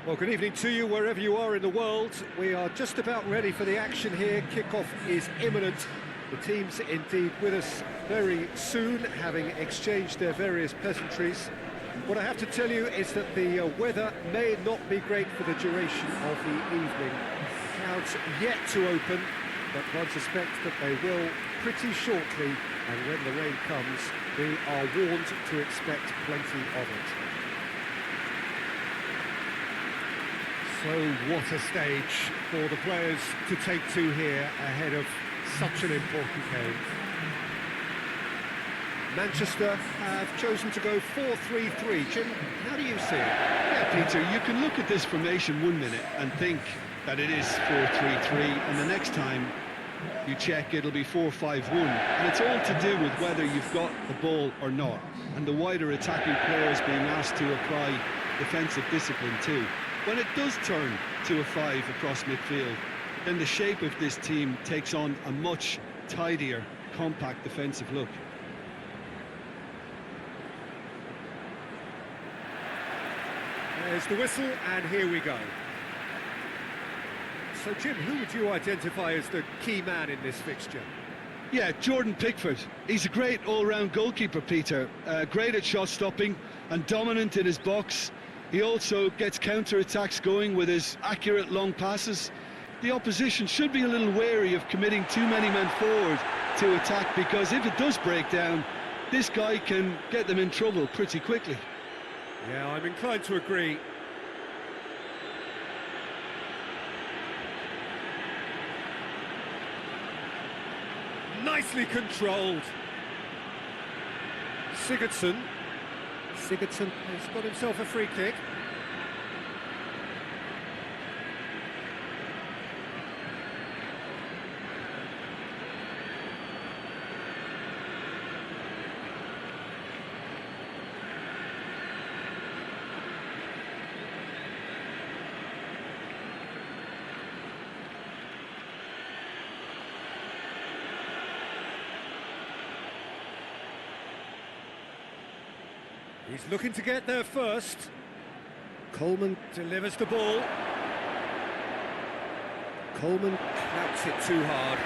Well, good evening to you, wherever you are in the world. We are just about ready for the action here. Kickoff is imminent. The teams indeed with us very soon, having exchanged their various pleasantries. What I have to tell you is that the weather may not be great for the duration of the evening. The crowds yet to open, but one suspects that they will pretty shortly, and when the rain comes, we are warned to expect plenty of it. So what a stage for the players to take to here ahead of such an important game. Manchester have chosen to go 4-3-3. Jim, how do you see it? Yeah, Peter, you can look at this formation 1 minute and think that it is 4-3-3, and the next time you check it'll be 4-5-1, and it's all to do with whether you've got the ball or not, and the wider attacking players being asked to apply defensive discipline too. When it does turn to a 5 across midfield, then the shape of this team takes on a much tidier, compact defensive look. There's the whistle, and here we go. So, Jim, who would you identify as the key man in this fixture? Yeah, Jordan Pickford. He's a great all-round goalkeeper, Peter. Great at shot stopping and dominant in his box. He also gets counter-attacks going with his accurate long passes. The opposition should be a little wary of committing too many men forward to attack, because if it does break down, this guy can get them in trouble pretty quickly. Yeah, I'm inclined to agree. Nicely controlled. Sigurdsson has got himself a free kick. He's looking to get there first. Coleman delivers the ball. Coleman clouts it too hard.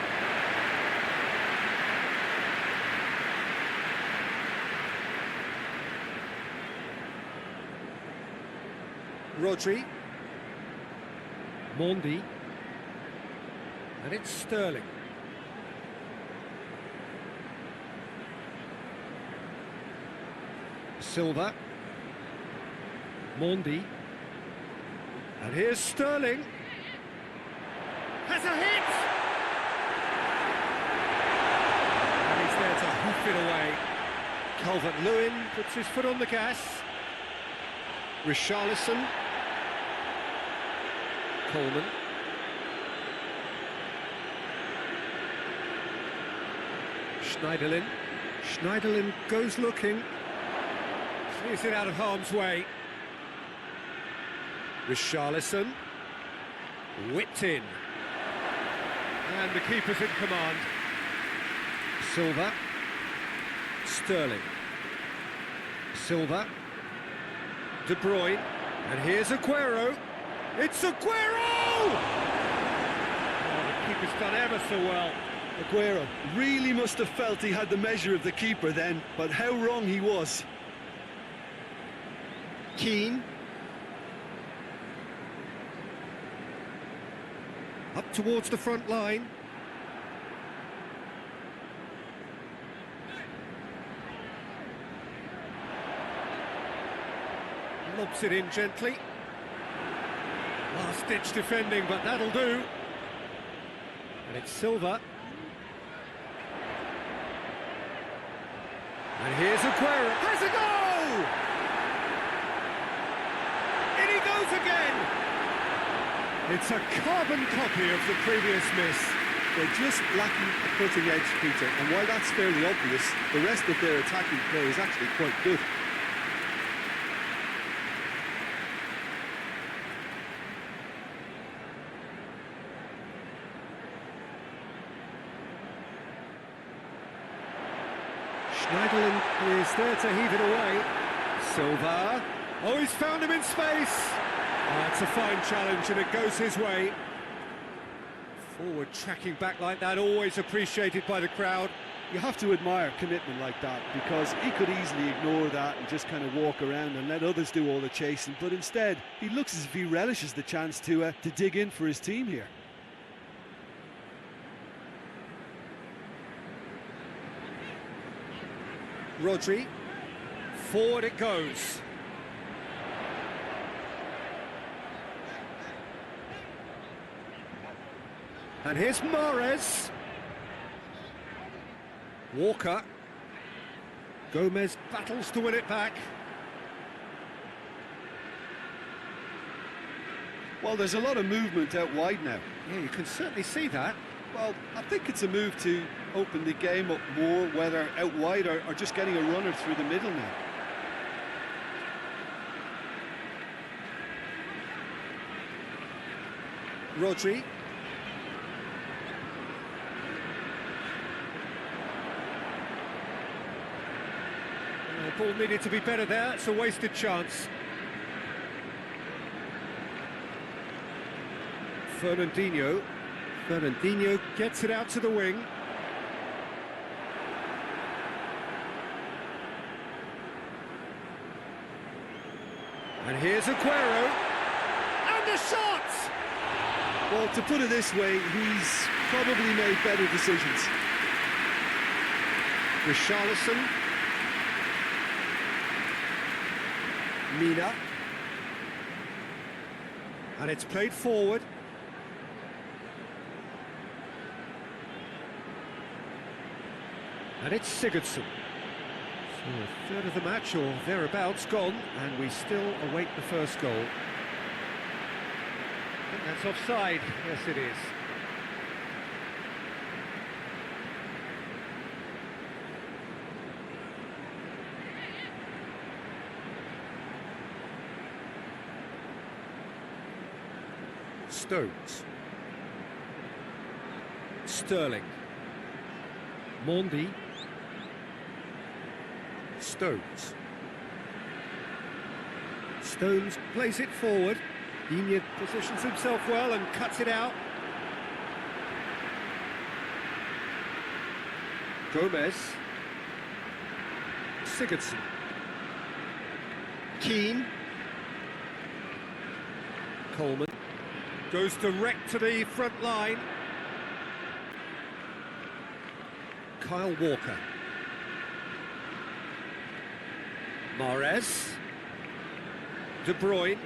Rodri. Mondi. And it's Sterling. Silva. Mondi. And here's Sterling. Has a hit! And he's there to hoof it away. Calvert-Lewin puts his foot on the gas. Richarlison. Coleman. Schneiderlin. Schneiderlin goes looking. Clears it out of harm's way. Richarlison. Whipped in. And the keeper's in command. Silva. Sterling. Silva. De Bruyne. And here's Aguero. It's Aguero! Oh, the keeper's done ever so well. Aguero really must have felt he had the measure of the keeper then, but how wrong he was. Keane. Up towards the front line. Lobs it in gently. Last-ditch defending, but that'll do. And it's Silva. And here's Aguero. Has a goal! In he goes again! It's a carbon copy of the previous miss. They're just lacking a cutting edge, Peter, and while that's fairly obvious, the rest of their attacking play is actually quite good. Schneiderlin is there to heave it away. Silva. Oh, he's found him in space. That's a fine challenge, and it goes his way. Forward tracking back like that, always appreciated by the crowd. You have to admire commitment like that, because he could easily ignore that and just kind of walk around and let others do all the chasing, but instead he looks as if he relishes the chance to dig in for his team here. Rodri, forward it goes. And here's Mahrez. Walker. Gomez battles to win it back. Well, there's a lot of movement out wide now. Yeah, you can certainly see that. Well, I think it's a move to open the game up more, whether out wide or just getting a runner through the middle now. Rodri. The ball needed to be better there, it's a wasted chance. Fernandinho gets it out to the wing. And here's Aguero. And a shot! Well, to put it this way, he's probably made better decisions. Richarlison. Mina. And it's played forward. And it's Sigurdsson. So a third of the match or thereabouts gone, and we still await the first goal. I think that's offside. Yes, it is. Stones. Sterling. Mondi. Stones. Stones plays it forward. Digne positions himself well and cuts it out. Gomez. Sigurdsson. Keane. Coleman. Goes direct to the front line. Kyle Walker. Mahrez. De Bruyne.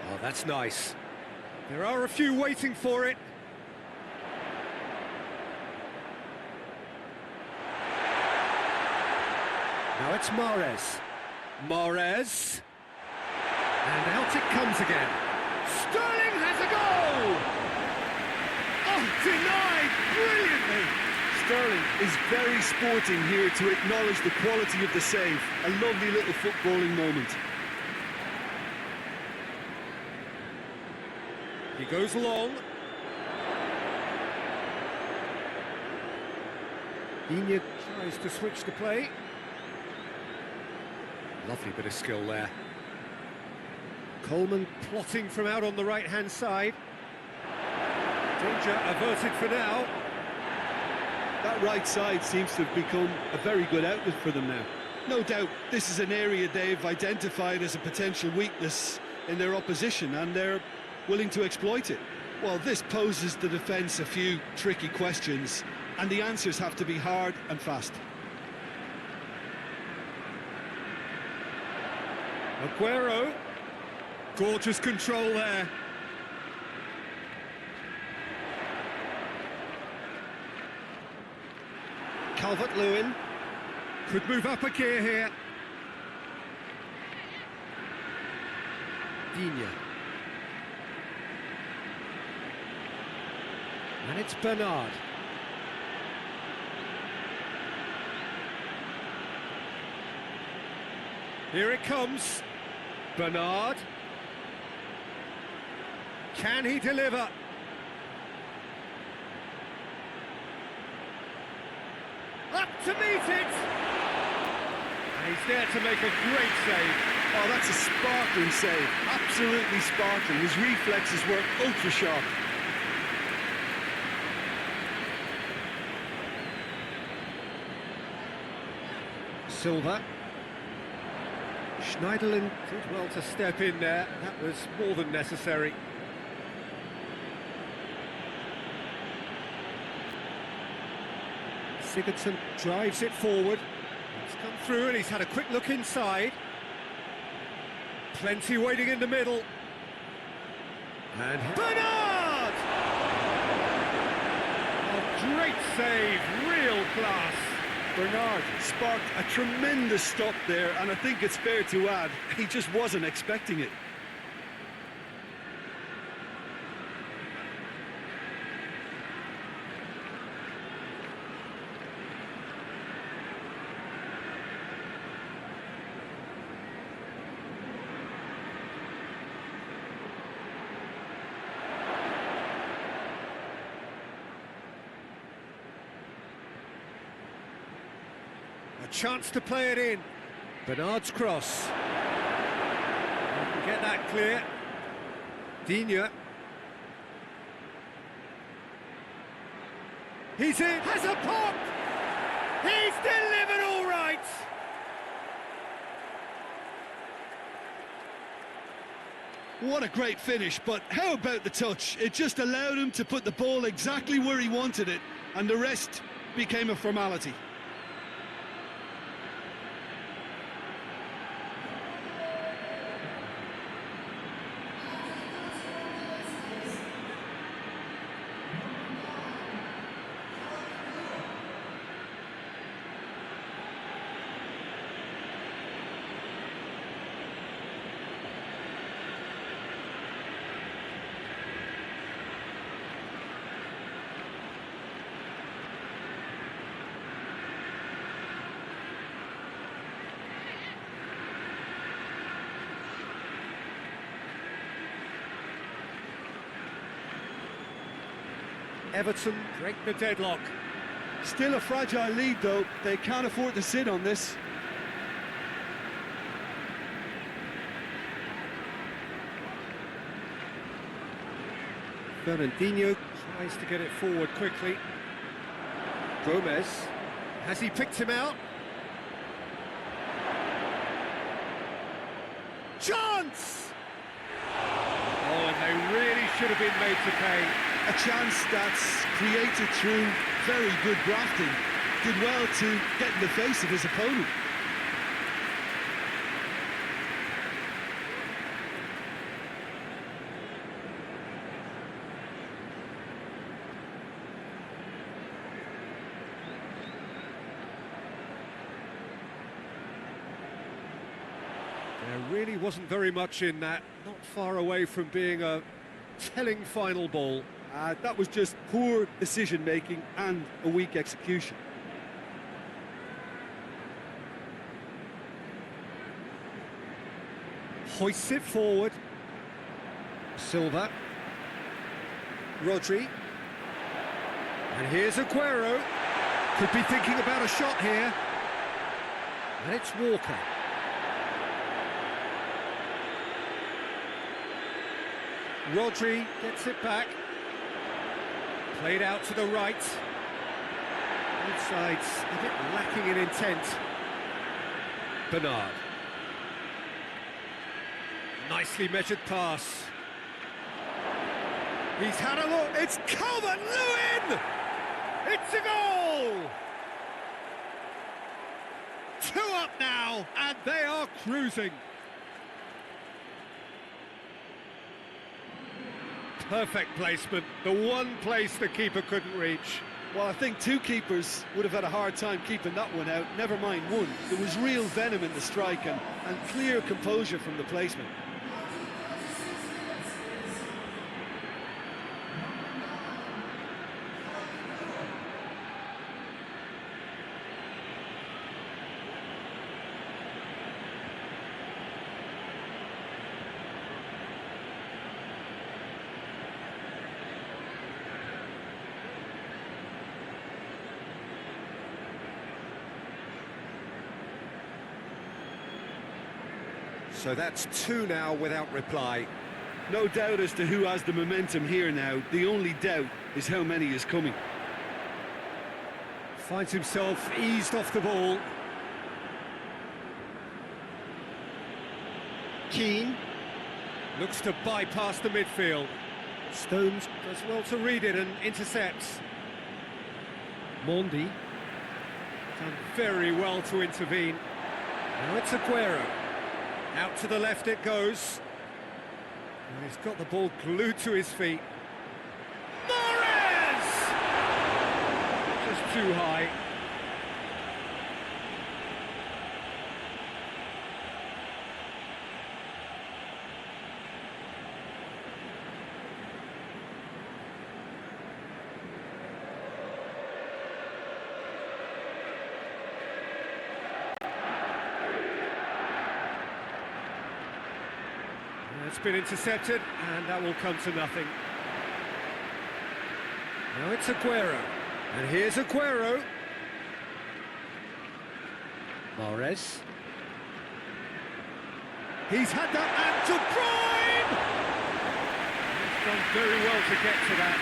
Oh, that's nice. There are a few waiting for it. Now it's Mahrez. Mahrez. And out it comes again. Sterling has a goal! Oh, denied brilliantly! Sterling is very sporting here to acknowledge the quality of the save. A lovely little footballing moment. He goes long. Digne tries to switch the play. Lovely bit of skill there. Coleman plotting from out on the right-hand side. Danger averted for now. That right side seems to have become a very good outlet for them now. No doubt this is an area they've identified as a potential weakness in their opposition, and they're willing to exploit it. Well, this poses the defence a few tricky questions, and the answers have to be hard and fast. Aguero. Gorgeous control there. Calvert-Lewin. Could move up a gear here. Digne. And it's Bernard. Here it comes. Bernard. Can he deliver? Up to meet it! And he's there to make a great save. Oh, that's a sparkling save. Absolutely sparkling. His reflexes were ultra sharp. Silva. Schneiderlin did well to step in there. That was more than necessary. Sigurdsson drives it forward. He's come through and he's had a quick look inside. Plenty waiting in the middle. And Bernard! A great save, real class. Bernard sparked a tremendous stop there, and I think it's fair to add, he just wasn't expecting it. A chance to play it in. Bernard's cross. Get that clear. Digne. He's in. Has a pop. He's delivered all right. What a great finish, but how about the touch? It just allowed him to put the ball exactly where he wanted it, and the rest became a formality. Everton break the deadlock. Still a fragile lead, though. They can't afford to sit on this. Fernandinho tries to get it forward quickly. Gomez, has he picked him out? Chance! Oh, and they really should have been made to pay. A chance that's created through very good grafting. Did well to get in the face of his opponent. There really wasn't very much in that, not far away from being a telling final ball. That was just poor decision-making and a weak execution. Hoists it forward. Silva. Rodri. And here's Aguero. Could be thinking about a shot here. And it's Walker. Rodri gets it back. Played out to the right. Both sides a bit lacking in intent. Bernard. Nicely measured pass. He's had a look. It's Calvert-Lewin! It's a goal! 2 up now, and they are cruising. Perfect placement, the one place the keeper couldn't reach. Well, I think 2 keepers would have had a hard time keeping that one out, never mind 1. There was real venom in the strike and clear composure from the placement. So that's two now without reply. No doubt as to who has the momentum here now. The only doubt is how many is coming. Finds himself eased off the ball. Keane looks to bypass the midfield. Stones does well to read it and intercepts. Mondi done very well to intervene. Now it's Aguero. Out to the left it goes. And he's got the ball glued to his feet. Mahrez! Just too high. It's been intercepted, and that will come to nothing. Now it's Aguero, and here's Aguero. Mahrez. He's had that, and De Bruyne! He's done very well to get to that.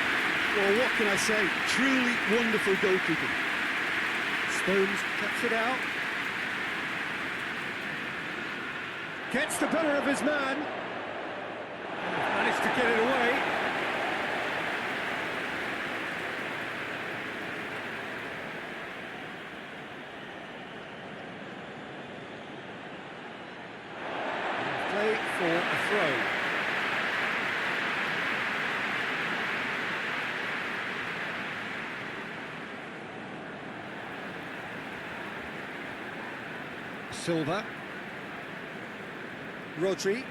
Well, what can I say? Truly wonderful goalkeeping. Stones cuts it out. Gets the better of his man. Managed to get it away. Play for a throw. Silva. Rodri.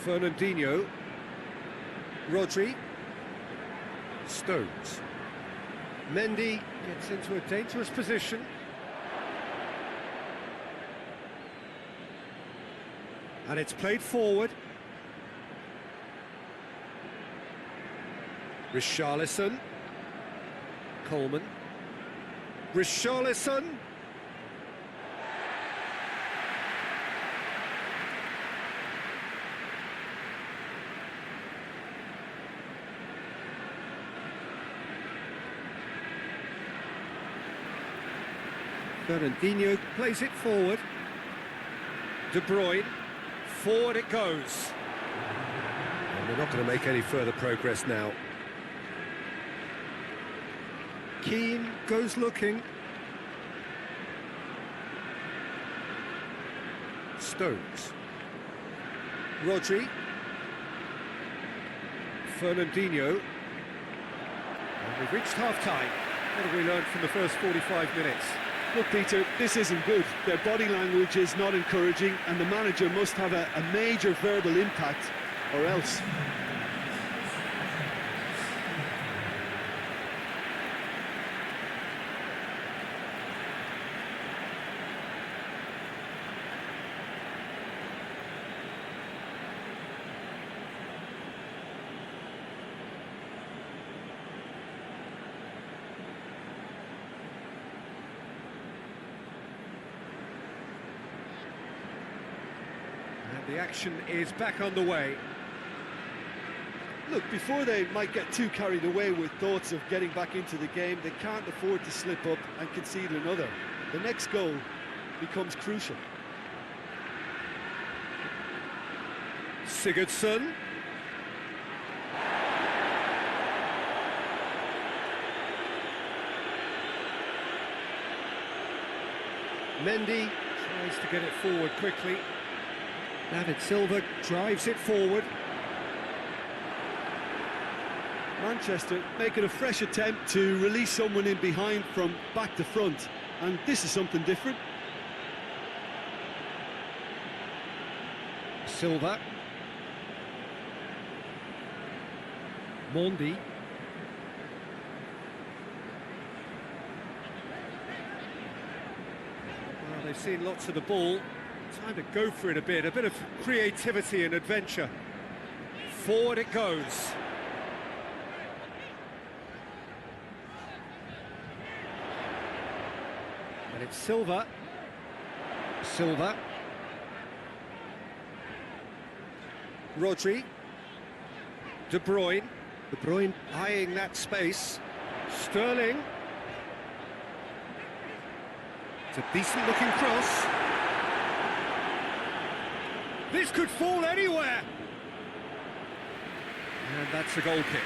Fernandinho. Rodri. Stones. Mendy gets into a dangerous position. And it's played forward. Richarlison. Coleman. Richarlison. Fernandinho plays it forward. De Bruyne, forward it goes. And we're not going to make any further progress now. Keane goes looking. Stones. Rodri. Fernandinho. And we've reached half-time. What have we learned from the first 45 minutes? Look, Peter, this isn't good. Their body language is not encouraging, and the manager must have a major verbal impact, or else. The action is back on the way. Look, before they might get too carried away with thoughts of getting back into the game, they can't afford to slip up and concede another. The next goal becomes crucial. Sigurdsson. Mendy tries to get it forward quickly. David Silva drives it forward. Manchester making a fresh attempt to release someone in behind from back to front, and this is something different. Silva. Mondi. Well, they've seen lots of the ball. Time to go for it a bit of creativity and adventure. Forward it goes. And it's Silva. Silva. Rodri. De Bruyne. De Bruyne eyeing that space. Sterling. It's a decent looking cross. This could fall anywhere. And that's a goal kick.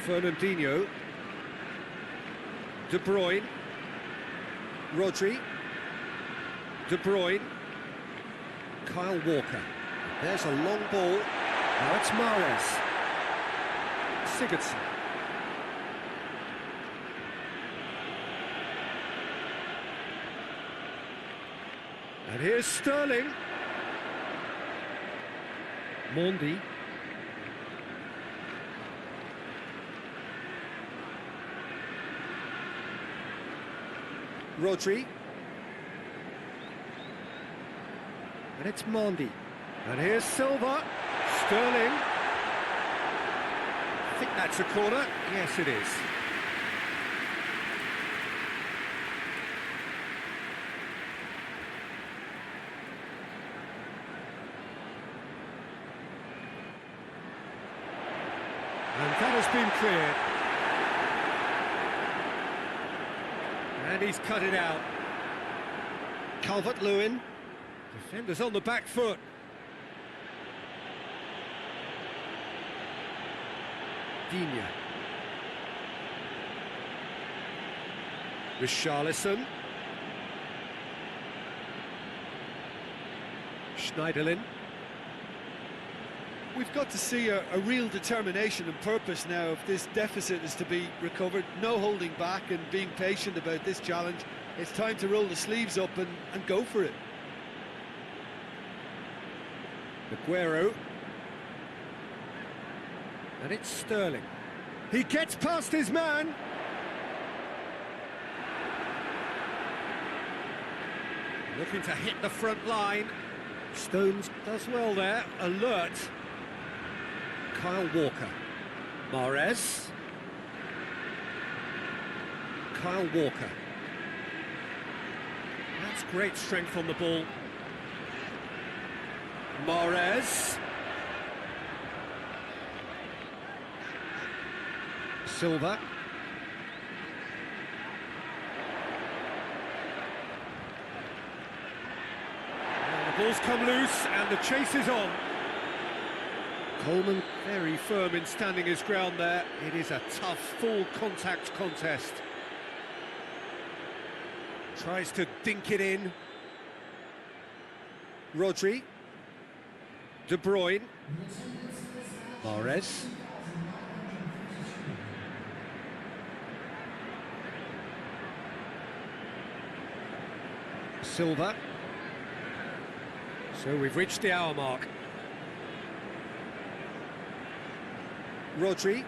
Fernandinho. De Bruyne. Rodri. De Bruyne. Kyle Walker. There's a long ball. Now it's Mahrez. Sigurdsson. And here's Sterling. Mondi. Rodri. And it's Mondi. And here's Silva. Sterling. I think that's a corner. Yes, it is. And that has been cleared. And he's cut it out. Calvert-Lewin. Defenders on the back foot. Digne. Richarlison. Schneiderlin. We've got to see a real determination and purpose now if this deficit is to be recovered. No holding back and being patient about this challenge. It's time to roll the sleeves up and go for it. Aguero. And it's Sterling. He gets past his man. Looking to hit the front line. Stones does well there. Alert. Kyle Walker. Mahrez. Kyle Walker. That's great strength on the ball. Mahrez. Silva. And the ball's come loose and the chase is on. Coleman very firm in standing his ground there. It is a tough, full contact contest. Tries to dink it in. Rodri. De Bruyne. Mahrez. Silva. So we've reached the hour mark. Rodri.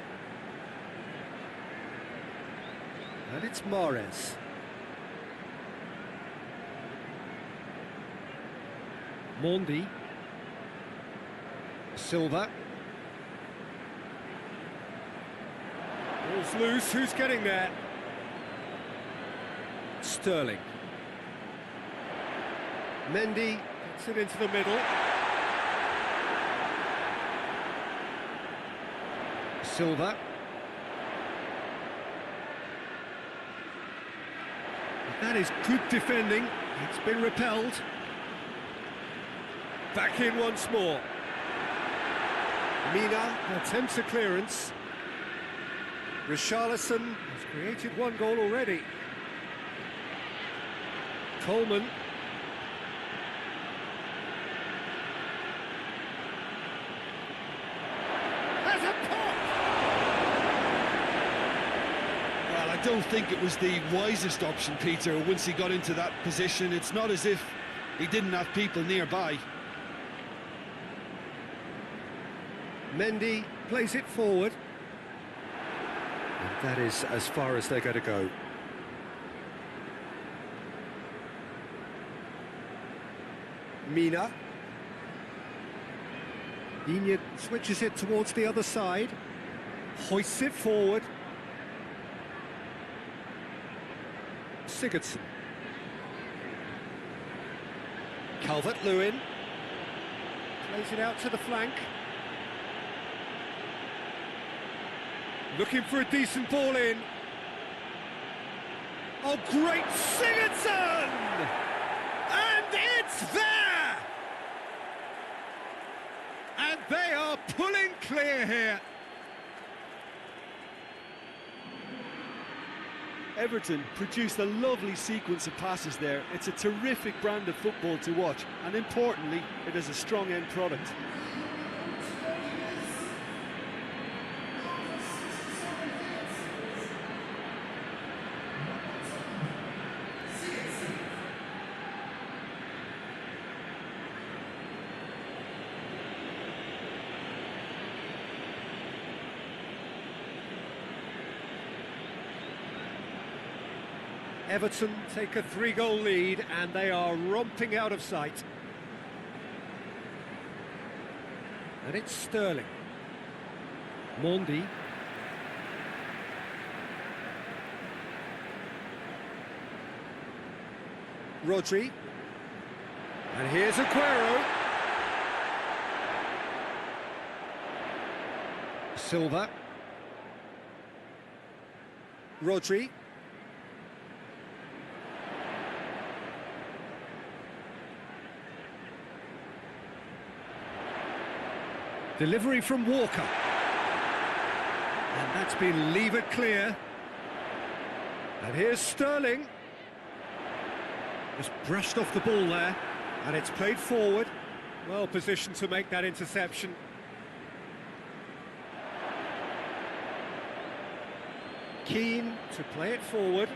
And it's Mahrez. Mondi. Silva. Ball's loose, who's getting there? Sterling. Mendy gets it into the middle. Silva. That is good defending. It's been repelled. Back in once more. Mina attempts a clearance. Richarlison has created one goal already. Coleman. There's a pop! Well, I don't think it was the wisest option, Peter, once he got into that position. It's not as if he didn't have people nearby. Mendy plays it forward. And that is as far as they're going to go. Mina. Digne switches it towards the other side, hoists it forward. Sigurdsson. Calvert-Lewin. Plays it out to the flank. Looking for a decent ball in. Oh, great Sigurdsson! And it's there! And they are pulling clear here. Everton produced a lovely sequence of passes there. It's a terrific brand of football to watch, and importantly, it is a strong end product. Everton take a 3-goal lead and they are romping out of sight. And it's Sterling. Mondi. Rodri. And here's Aguero. Silva. Rodri. Delivery from Walker. And that's been levered clear. And here's Sterling. Just brushed off the ball there. And it's played forward. Well positioned to make that interception. Keane to play it forward.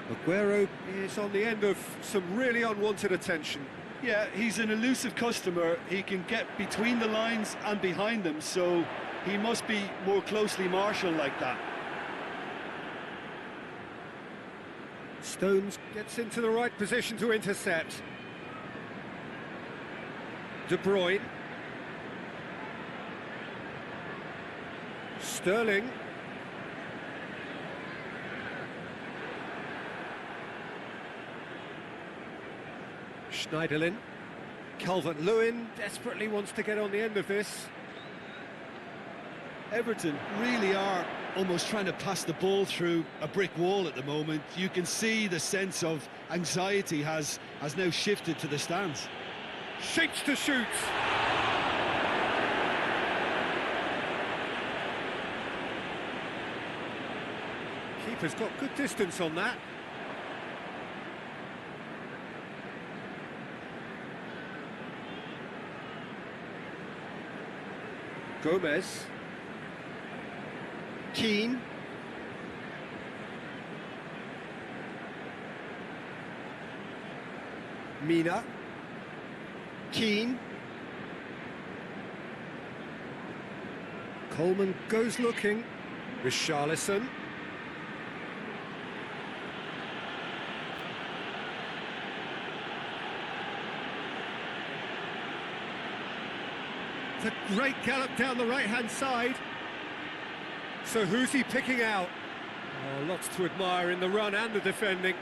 Aguero is on the end of some really unwanted attention. Yeah, he's an elusive customer. He can get between the lines and behind them, so he must be more closely marshalled like that. Stones gets into the right position to intercept. De Bruyne. Sterling. Schneiderlin. Calvert-Lewin desperately wants to get on the end of this. Everton really are almost trying to pass the ball through a brick wall at the moment. You can see the sense of anxiety has now shifted to the stands. Shapes to shoot. Keeper's got good distance on that. Gomez. Keane. Mina. Keane. Coleman goes looking. Richarlison. It's a great gallop down the right-hand side. So who's he picking out? Oh, lots to admire in the run and the defending.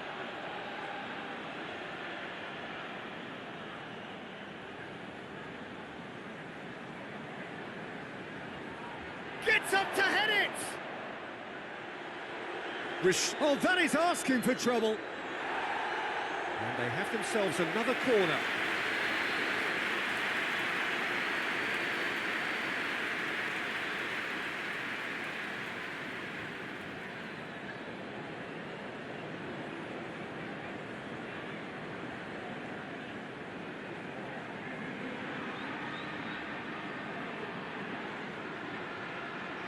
Gets up to head it! Oh, that is asking for trouble. And they have themselves another corner.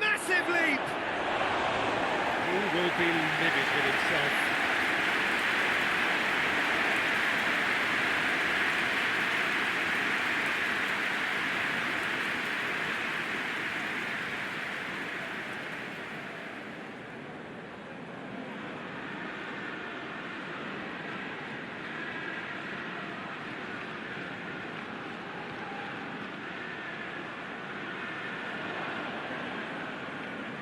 Massive leap! He will be livid with himself.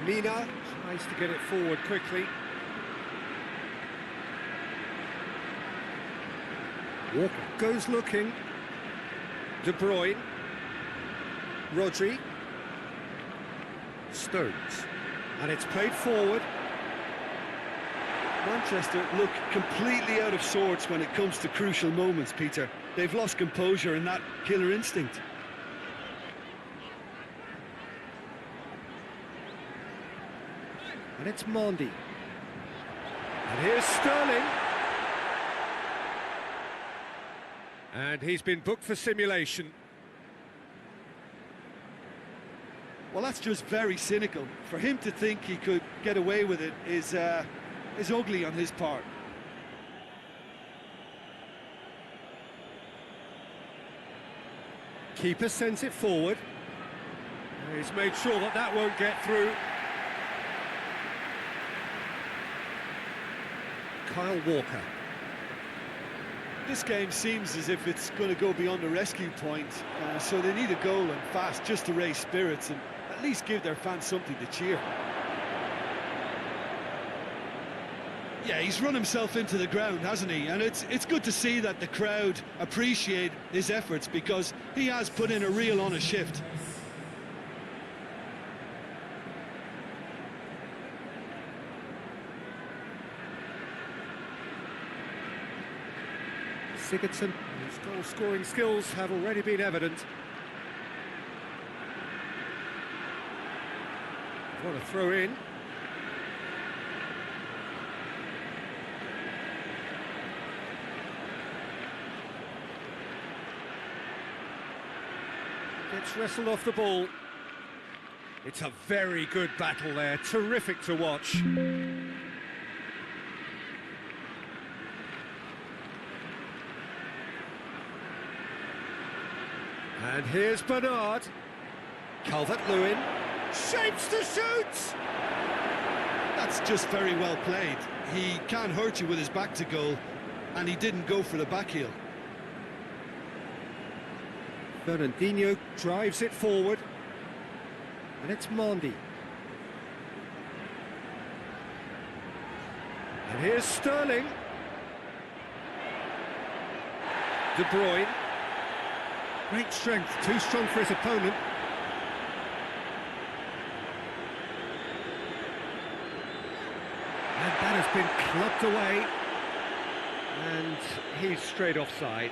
Mina tries to get it forward quickly. Walker goes looking. De Bruyne. Rodri. Stones. And it's played forward. Manchester look completely out of sorts when it comes to crucial moments, Peter. They've lost composure and that killer instinct. And it's Mondi. And here's Sterling. And he's been booked for simulation. Well, that's just very cynical. For him to think he could get away with it is ugly on his part. Keeper sends it forward. He's made sure that that won't get through. Kyle Walker. This game seems as if it's going to go beyond the rescue point, so they need a goal and fast just to raise spirits and at least give their fans something to cheer. Yeah, he's run himself into the ground, hasn't he? And it's good to see that the crowd appreciate his efforts because he has put in a real honest shift. Sigurdsson, his goal-scoring skills have already been evident. What a throw in. Gets wrestled off the ball. It's a very good battle there, terrific to watch. And here's Bernard. Calvert-Lewin shapes to shoot! That's just very well played. He can't hurt you with his back to goal, and he didn't go for the back heel. Fernandinho drives it forward. And it's Mondi. And here's Sterling. De Bruyne. Great strength, too strong for his opponent. And that has been clubbed away. And he's straight offside.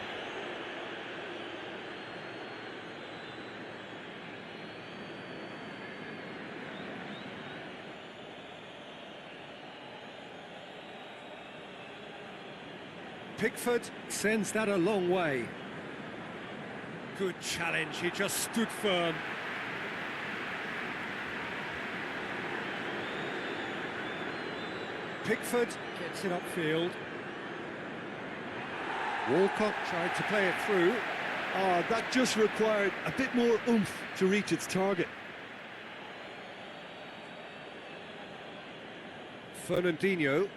Pickford sends that a long way. Good challenge, he just stood firm. Pickford gets it upfield. Walcott tried to play it through. That just required a bit more oomph to reach its target. Fernandinho.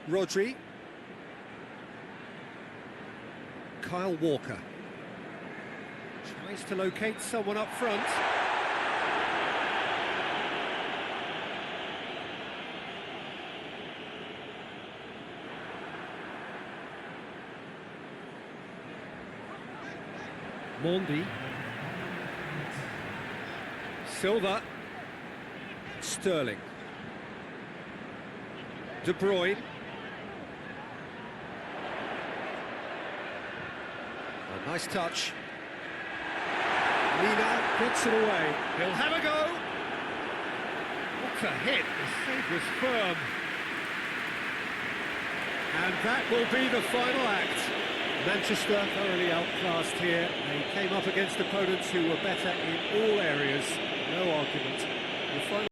Rodri. Kyle Walker. Tries to locate someone up front. Mondi. Silva. Sterling. De Bruyne. A nice touch. Mina gets it away. He'll have a go. What a hit. The save was firm. And that will be the final act. Manchester thoroughly outclassed here. They came up against opponents who were better in all areas. No argument. The final